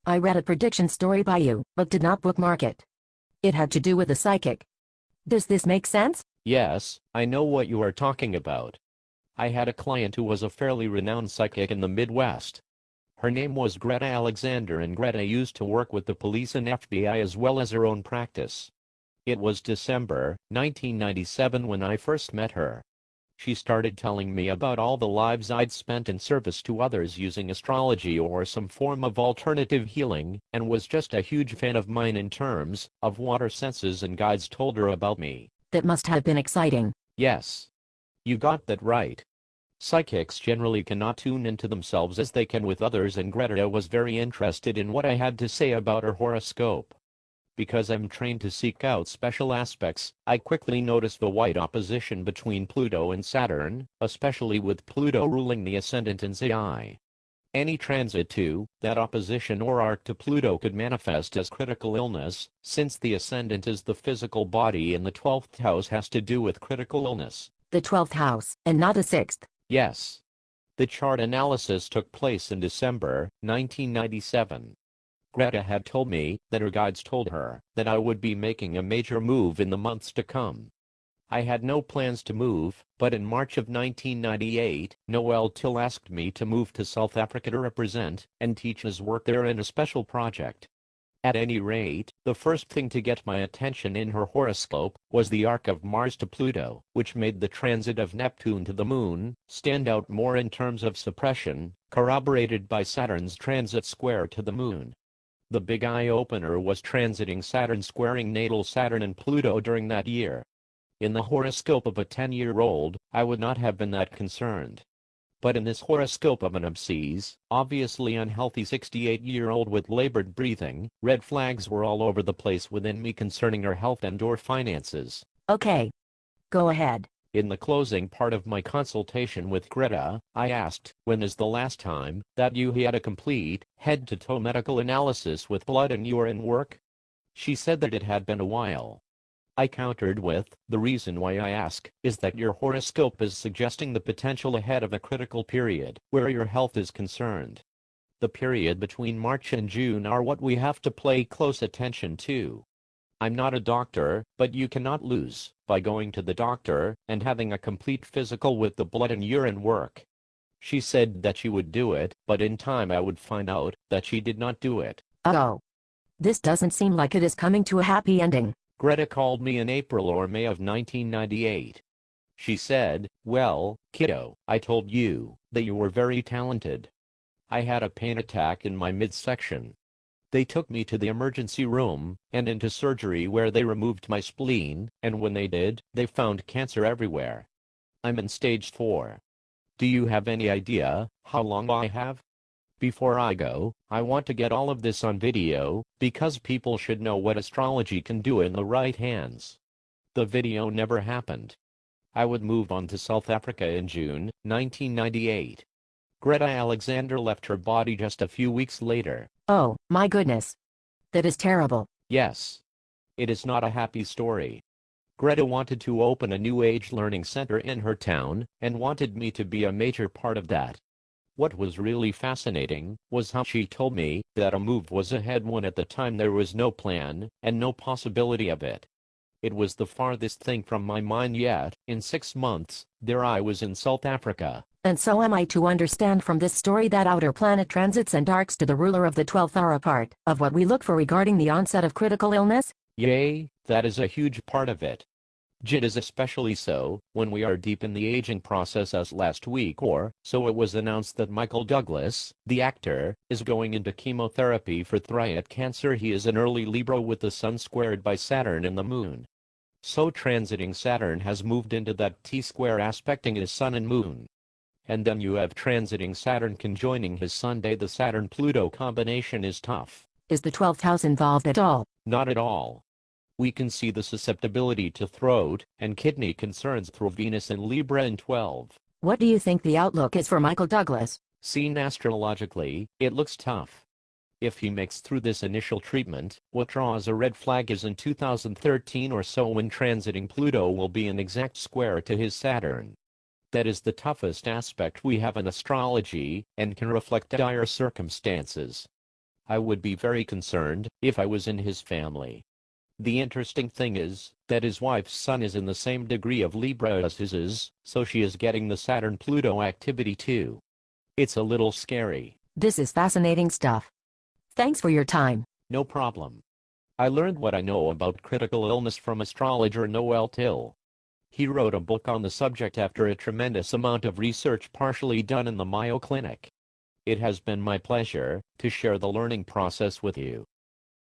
I read a prediction story by you, but did not bookmark it. It had to do with a psychic. Does this make sense? Yes, I know what you are talking about. I had a client who was a fairly renowned psychic in the Midwest. Her name was Greta Alexander, and Greta used to work with the police and FBI as well as her own practice. It was December 1997 when I first met her. She started telling me about all the lives I'd spent in service to others using astrology or some form of alternative healing, and was just a huge fan of mine in terms of what her senses and guides told her about me. That must have been exciting. Yes. You got that right. Psychics generally cannot tune into themselves as they can with others, and Greta was very interested in what I had to say about her horoscope. Because I'm trained to seek out special aspects, I quickly noticed the wide opposition between Pluto and Saturn, especially with Pluto ruling the ascendant in Zai. Any transit to that opposition or arc to Pluto could manifest as critical illness, since the ascendant is the physical body and the 12th house has to do with critical illness. The 12th house, and not the 6th. Yes. The chart analysis took place in December 1997. Greta had told me that her guides told her that I would be making a major move in the months to come. I had no plans to move, but in March of 1998, Noel Till asked me to move to South Africa to represent and teach his work there in a special project. At any rate, the first thing to get my attention in her horoscope was the arc of Mars to Pluto, which made the transit of Neptune to the Moon stand out more in terms of suppression, corroborated by Saturn's transit square to the Moon. The big eye-opener was transiting Saturn squaring natal Saturn and Pluto during that year. In the horoscope of a 10-year-old, I would not have been that concerned. But in this horoscope of an obese, obviously unhealthy 68-year-old with labored breathing, red flags were all over the place within me concerning her health and/or finances. Okay. Go ahead. In the closing part of my consultation with Greta, I asked, when is the last time that you had a complete, head-to-toe medical analysis with blood and urine work? She said that it had been a while. I countered with, the reason why I ask is that your horoscope is suggesting the potential ahead of a critical period where your health is concerned. The period between March and June are what we have to pay close attention to. I'm not a doctor, but you cannot lose by going to the doctor and having a complete physical with the blood and urine work. She said that she would do it, but in time I would find out that she did not do it. Uh-oh. This doesn't seem like it is coming to a happy ending. Greta called me in April or May of 1998. She said, well, kiddo, I told you that you were very talented. I had a pain attack in my midsection. They took me to the emergency room and into surgery where they removed my spleen, and when they did, they found cancer everywhere. I'm in stage 4. Do you have any idea how long I have? Before I go, I want to get all of this on video, because people should know what astrology can do in the right hands. The video never happened. I would move on to South Africa in June 1998. Greta Alexander left her body just a few weeks later. Oh, my goodness. That is terrible. Yes. It is not a happy story. Greta wanted to open a New Age learning center in her town, and wanted me to be a major part of that. What was really fascinating was how she told me that a move was ahead when at the time there was no plan and no possibility of it. It was the farthest thing from my mind yet. In 6 months, there I was in South Africa. And so am I to understand from this story that outer planet transits and arcs to the ruler of the 12th are a part of what we look for regarding the onset of critical illness? Yay, that is a huge part of it. It is especially so when we are deep in the aging process, as last week or so it was announced that Michael Douglas, the actor, is going into chemotherapy for thyroid cancer. He is an early Libra with the Sun squared by Saturn and the Moon. So transiting Saturn has moved into that T-square aspecting his Sun and Moon. And then you have transiting Saturn conjoining his Sunday. The Saturn-Pluto combination is tough. Is the 12th house involved at all? Not at all. We can see the susceptibility to throat and kidney concerns through Venus and Libra in 12. What do you think the outlook is for Michael Douglas? Seen astrologically, it looks tough. If he makes through this initial treatment, what draws a red flag is in 2013 or so, when transiting Pluto will be an exact square to his Saturn. That is the toughest aspect we have in astrology, and can reflect dire circumstances. I would be very concerned if I was in his family. The interesting thing is that his wife's son is in the same degree of Libra as his is, so she is getting the Saturn-Pluto activity too. It's a little scary. This is fascinating stuff. Thanks for your time. No problem. I learned what I know about critical illness from astrologer Noel Till. He wrote a book on the subject after a tremendous amount of research partially done in the Mayo Clinic. It has been my pleasure to share the learning process with you.